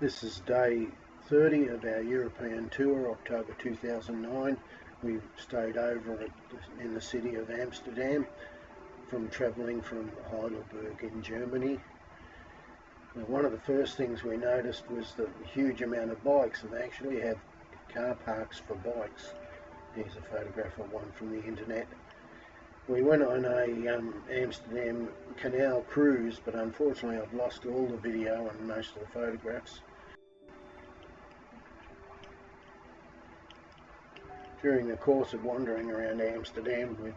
This is day 30 of our European tour, October 2009. We stayed over in the city of Amsterdam from travelling from Heidelberg in Germany. Now, one of the first things we noticed was the huge amount of bikes, and they actually have car parks for bikes. Here's a photograph of one from the internet. We went on a Amsterdam canal cruise, but unfortunately I've lost all the video and most of the photographs. During the course of wandering around Amsterdam, we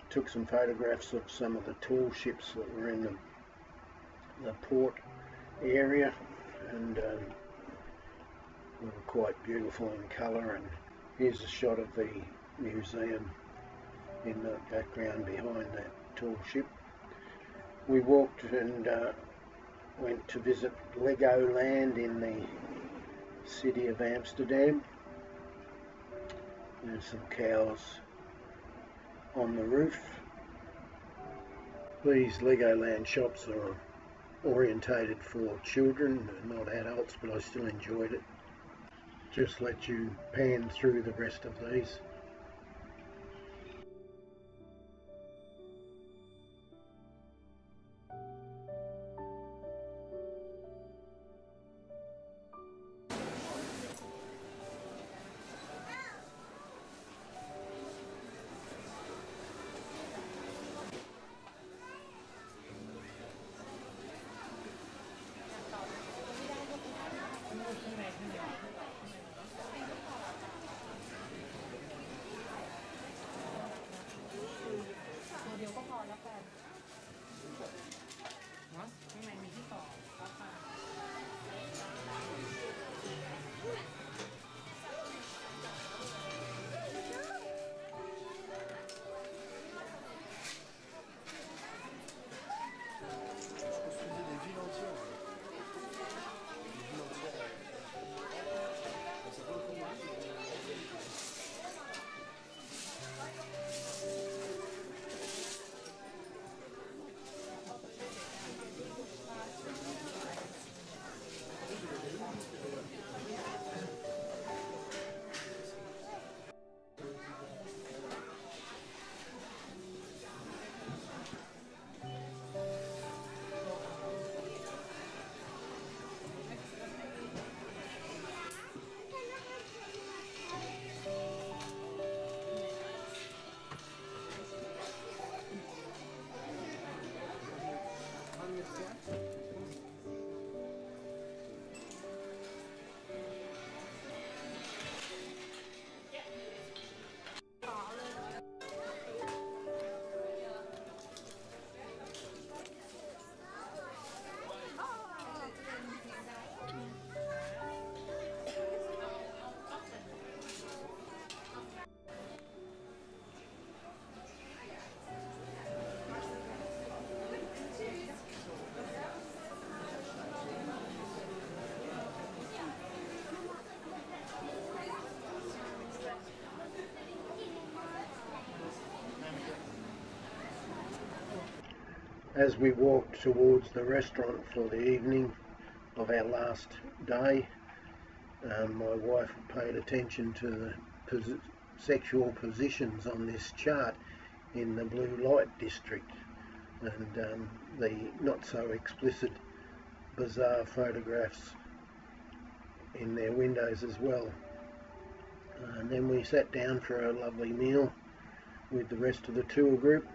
took some photographs of some of the tall ships that were in the port area, and they were quite beautiful in colour. And here's a shot of the museum in the background behind that tall ship. We walked and went to visit Legoland in the city of Amsterdam. There's some cows on the roof. These Legoland shops are orientated for children, not adults, but I still enjoyed it. Just let you pan through the rest of these. As we walked towards the restaurant for the evening of our last day, my wife paid attention to the sexual positions on this chart in the blue light district, and the not so explicit bizarre photographs in their windows as well. And then we sat down for a lovely meal with the rest of the tour group.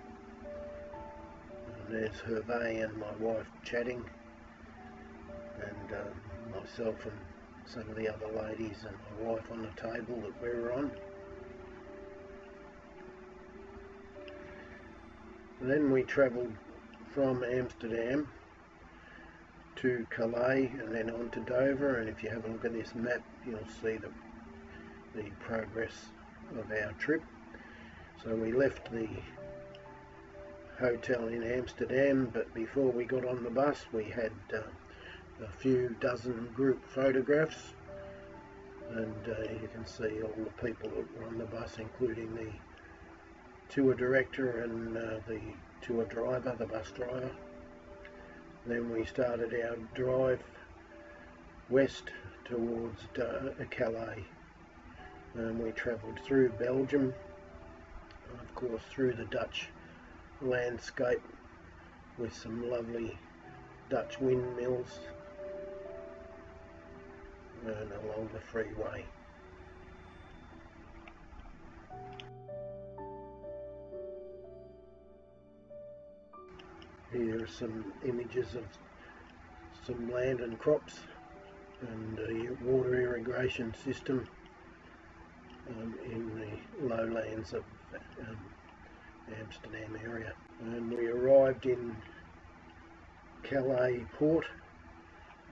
There's Hervé and my wife chatting, and myself and some of the other ladies and my wife on the table that we were on. Then we travelled from Amsterdam to Calais and then on to Dover, and if you have a look at this map you'll see the progress of our trip. So we left the hotel in Amsterdam, but before we got on the bus we had a few dozen group photographs, and you can see all the people that were on the bus, including the tour director and the tour driver, the bus driver. Then we started our drive west towards Calais, and we travelled through Belgium, and of course through the Dutch landscape with some lovely Dutch windmills, and along the freeway. Here are some images of some land and crops and a water irrigation system in the lowlands of Amsterdam area. And we arrived in Calais port,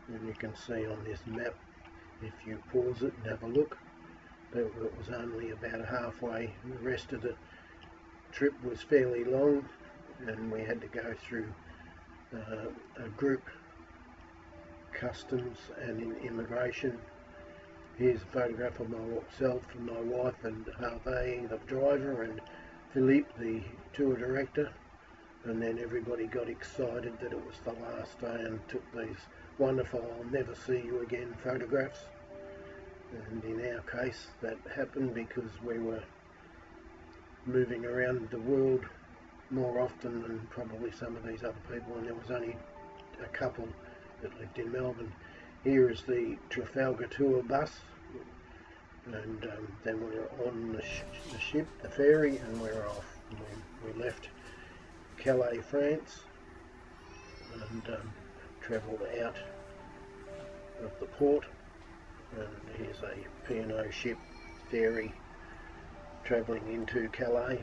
and you can see on this map, if you pause it and have a look, that it was only about halfway. The rest of the trip was fairly long, and we had to go through a group customs and in immigration. Here's a photograph of myself and my wife and Hervé, the driver, and Philippe, the tour director. And then everybody got excited that it was the last day and took these wonderful "I'll never see you again" photographs. And in our case that happened because we were moving around the world more often than probably some of these other people, and there was only a couple that lived in Melbourne. Here is the Trafalgar tour bus, and then we were on the ship, the ferry, and we were off. We left Calais, France, and travelled out of the port, and here's a P&O ship ferry travelling into Calais,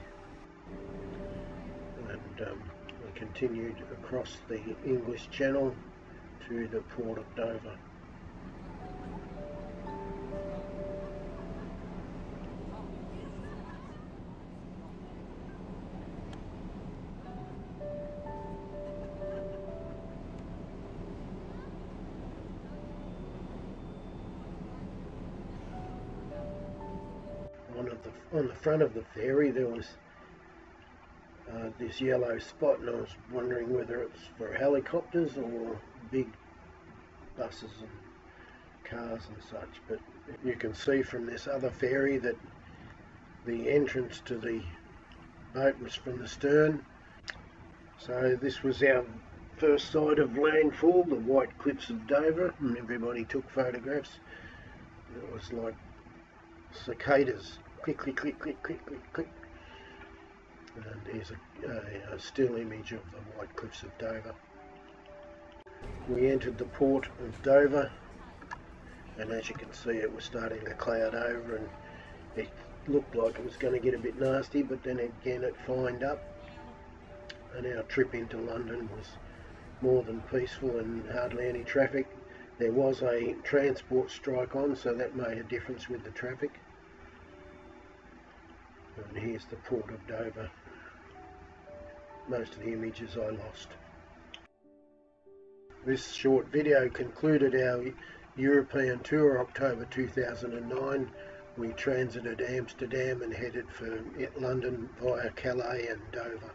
and we continued across the English Channel to the port of Dover. On the front of the ferry there was this yellow spot, and I was wondering whether it was for helicopters or big buses and cars and such. But you can see from this other ferry that the entrance to the boat was from the stern. So this was our first sight of landfall, the white cliffs of Dover, and everybody took photographs. It was like cicadas. Click, click, click, click, click, click, click. And here's a still image of the white cliffs of Dover. We entered the port of Dover, and as you can see it was starting to cloud over, and it looked like it was going to get a bit nasty, but then again it fined up, and our trip into London was more than peaceful and hardly any traffic. There was a transport strike on, so that made a difference with the traffic. And here's the port of Dover. Most of the images I lost. This short video concluded our European tour, October 2009. We transited Amsterdam and headed for London via Calais and Dover.